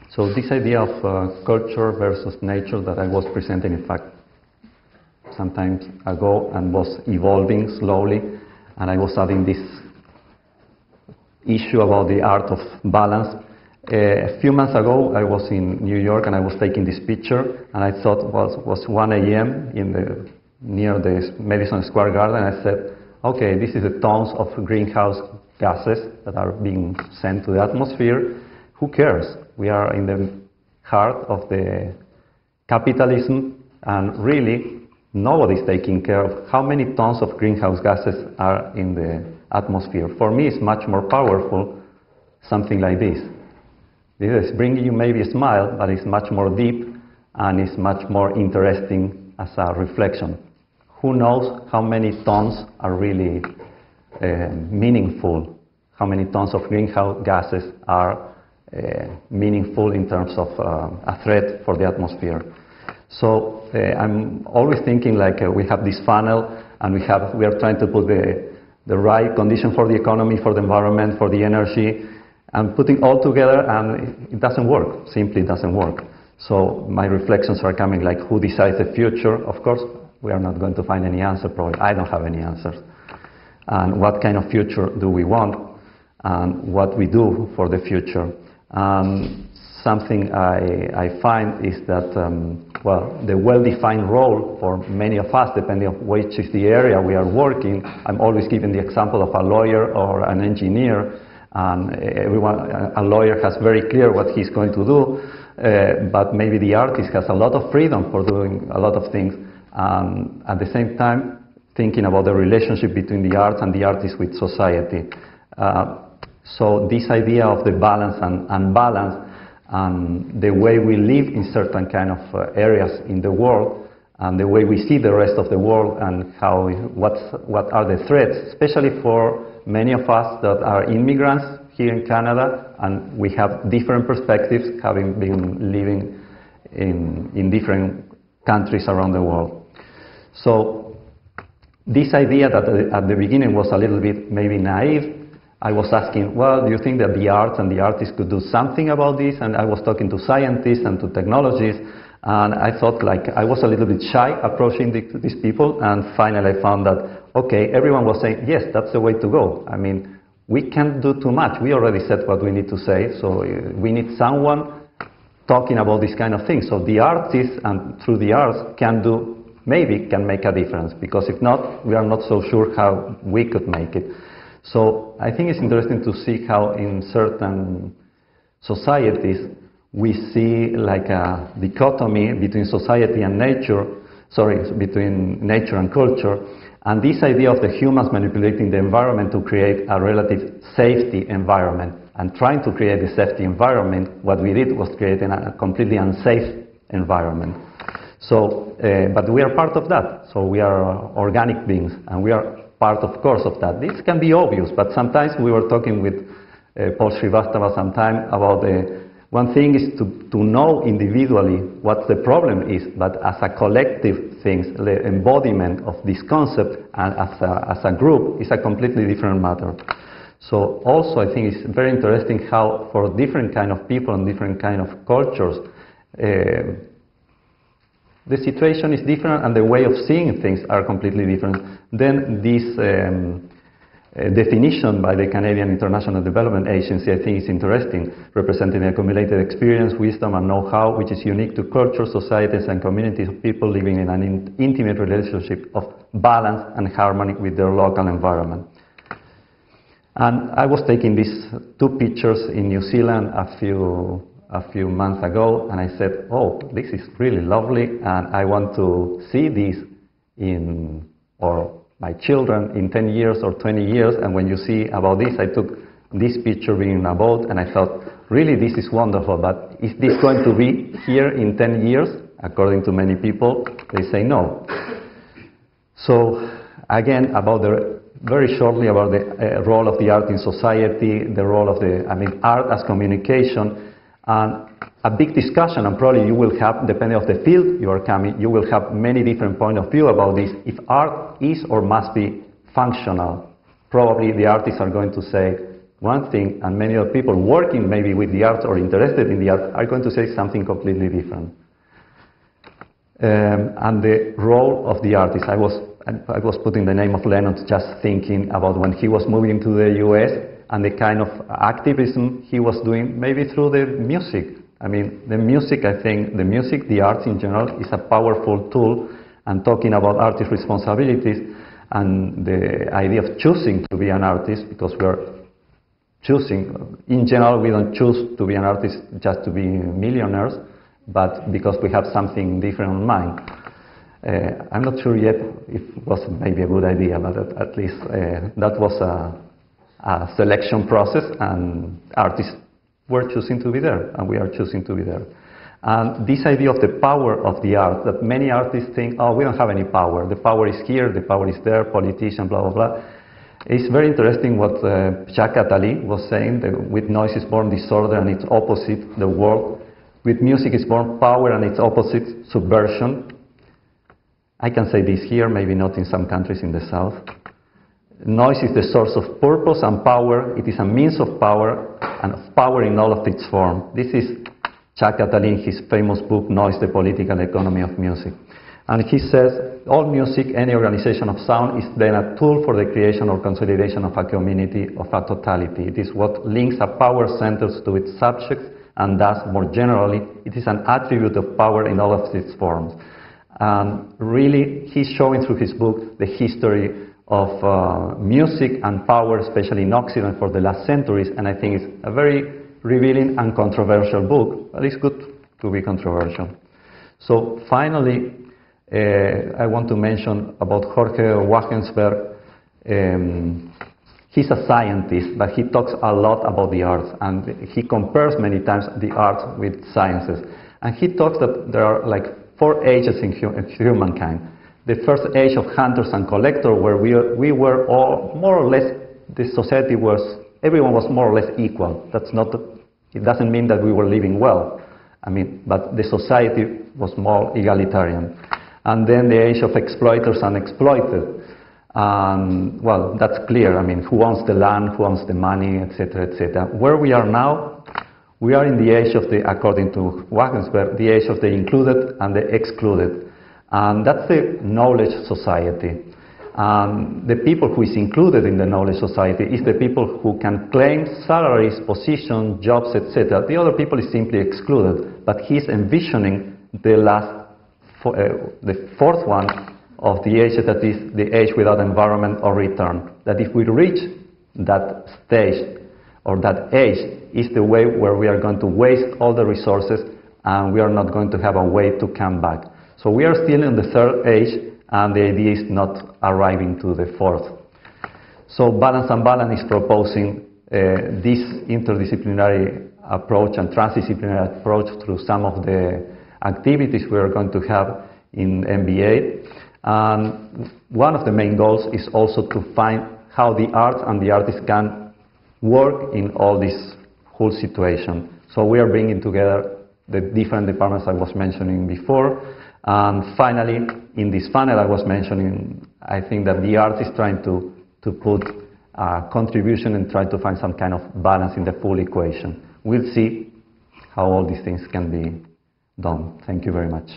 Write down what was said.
So this idea of culture versus nature that I was presenting, in fact, some time ago, and was evolving slowly, and I was adding this issue about the art of balance. A few months ago, I was in New York and I was taking this picture, and I thought it was 1 a.m. near the Madison Square Garden. I said, okay, this is the tons of greenhouse gases that are being sent to the atmosphere. Who cares? We are in the heart of the capitalism, and really nobody's taking care of how many tons of greenhouse gases are in the atmosphere. For me, it's much more powerful, something like this. This is bringing you maybe a smile, but it's much more deep and it's much more interesting as a reflection. Who knows how many tons are really meaningful, how many tons of greenhouse gases are meaningful in terms of a threat for the atmosphere. So I'm always thinking like we have this funnel, and we are trying to put the right condition for the economy, for the environment, for the energy, and putting all together, and it doesn't work. Simply doesn't work. So my reflections are coming like, who decides the future? Of course, we are not going to find any answer. Probably I don't have any answers. And what kind of future do we want? And what we do for the future? Something I find is that, the well-defined role for many of us, depending on which is the area we are working. I'm always giving the example of a lawyer or an engineer, and a lawyer has very clear what he's going to do, but maybe the artist has a lot of freedom for doing a lot of things, and at the same time thinking about the relationship between the arts and the artist with society. So this idea of the balance and unbalance, and the way we live in certain kind of areas in the world, and the way we see the rest of the world, and what are the threats, especially for many of us that are immigrants here in Canada, and we have different perspectives, having been living in different countries around the world. So this idea that at the beginning was a little bit maybe naive, I was asking, well, do you think that the arts and the artists could do something about this? And I was talking to scientists and to technologists, and I thought like I was a little bit shy approaching these people, and finally I found that, okay, everyone was saying, yes, that's the way to go. I mean, we can't do too much. We already said what we need to say, so we need someone talking about this kind of thing. So the artists, and through the arts, maybe can make a difference, because if not, we are not so sure how we could make it. So I think it's interesting to see how in certain societies we see like a dichotomy between society and nature, between nature and culture, and this idea of the humans manipulating the environment to create a relative safety environment. And trying to create a safety environment, what we did was creating a completely unsafe environment. So, but we are part of that. So we are organic beings, and we are part, of course, of that. This can be obvious, but sometimes we were talking with Paul Srivastava sometime about one thing is to know individually what the problem is, but as a collective thing, the embodiment of this concept and as a group is a completely different matter. So also I think it's very interesting how for different kind of people and different kind of cultures, the situation is different and the way of seeing things are completely different. Then this definition by the Canadian International Development Agency, I think is interesting, representing accumulated experience, wisdom and know-how which is unique to cultures, societies and communities of people living in an intimate relationship of balance and harmony with their local environment. And I was taking these two pictures in New Zealand a few months ago, and I said, oh, this is really lovely, and I want to see this or my children in 10 years or 20 years. And when you see about this, I took this picture being in a boat, and I thought, really, this is wonderful, but is this going to be here in 10 years? According to many people, they say no. So again, very shortly about the role of the art in society, the role of art as communication, and a big discussion, and probably you will have, depending on the field you are coming, you will have many different points of view about this. If art is or must be functional, probably the artists are going to say one thing, and many other people working maybe with the arts or interested in the arts are going to say something completely different. And the role of the artist. I was putting the name of Lennon just thinking about when he was moving to the US and the kind of activism he was doing, maybe through the music. I mean, the music, I think, the arts in general, is a powerful tool, and talking about artist responsibilities and the idea of choosing to be an artist, because we are choosing. In general, we don't choose to be an artist just to be millionaires, but because we have something different in mind. I'm not sure yet if it was maybe a good idea, but at least that was a selection process, and artists were choosing to be there, and we are choosing to be there. And this idea of the power of the art, that many artists think, oh, we don't have any power. The power is here, the power is there, politician, blah, blah, blah. It's very interesting what Jacques Attali was saying, that with noise is born disorder and its opposite, the world. With music is born power and its opposite, subversion. I can say this here, maybe not in some countries in the South. Noise is the source of purpose and power. It is a means of power, and of power in all of its form. This is Jacques Attali in his famous book, Noise, the Political Economy of Music. And he says, all music, any organization of sound, is then a tool for the creation or consolidation of a community, of a totality. It is what links a power centers to its subjects, and thus, more generally, it is an attribute of power in all of its forms. And really, he's showing through his book the history of music and power, especially in Occident, for the last centuries, and I think it's a very revealing and controversial book, but it's good to be controversial. So finally, I want to mention about Jorge Wagensberg. He's a scientist, but he talks a lot about the arts, and he compares many times the arts with sciences. And he talks that there are like 4 ages in humankind. The first age of hunters and collectors, where we were all more or less, the society was, everyone was more or less equal. That's not, it doesn't mean that we were living well. I mean, but the society was more egalitarian. And then the age of exploiters and exploited. Well, that's clear. I mean, who owns the land, who owns the money, etc., etc. Where we are now, we are in the age of the, according to Wagensberg, the age of the included and the excluded. And that's the knowledge society. The people who is included in the knowledge society is the people who can claim salaries, positions, jobs, etc. The other people is simply excluded. But he's envisioning the fourth one of the age, that is the age without environment or return. That if we reach that stage or that age, is the way where we are going to waste all the resources and we are not going to have a way to come back. So we are still in the third age, and the idea is not arriving to the fourth. So Balance-Unbalance is proposing this interdisciplinary approach and transdisciplinary approach through some of the activities we are going to have in MBA. And one of the main goals is also to find how the arts and the artists can work in all this whole situation. So we are bringing together the different departments I was mentioning before. And finally, in this panel I was mentioning, I think that the art is trying to put a contribution and try to find some kind of balance in the full equation. We'll see how all these things can be done. Thank you very much.